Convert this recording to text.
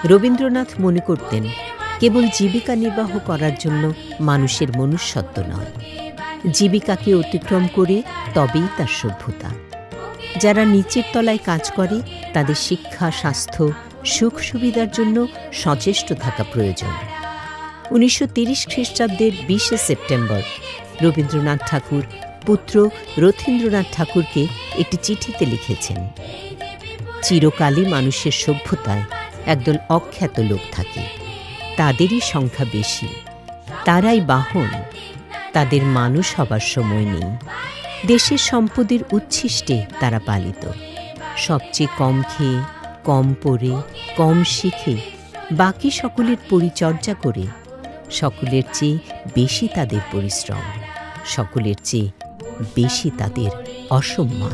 রবীন্দ্রনাথ মনে করতেন কেবল জীবিকা নির্বাহ করার জন্য মানুষের মনুষ্যত্ব নয়, জীবিকাকে অতিক্রম করে তবেই তার সভ্যতা। যারা নিচের তলায় কাজ করে তাদের শিক্ষা, স্বাস্থ্য, সুখ সুবিধার জন্য সচেষ্ট থাকা প্রয়োজন। 1930 খ্রিস্টাব্দের 20 সেপ্টেম্বর রবীন্দ্রনাথ ঠাকুর পুত্র রথীন্দ্রনাথ ঠাকুরকে একটি চিঠিতে লিখেছেন, চিরকালই মানুষের সভ্যতায় একদল অখ্যাত লোক থাকে, তাদেরই সংখ্যা বেশি, তারাই বাহন, তাদের মানুষ হবার সময় নেই। দেশের সম্পদের উচ্ছিষ্টে তারা পালিত, সবচেয়ে কম খেয়ে, কম পড়ে, কম শিখে, বাকি সকলের পরিচর্যা করে, সকলের চেয়ে বেশি তাদের পরিশ্রম, সকলের চেয়ে বেশি তাদের অসম্মান।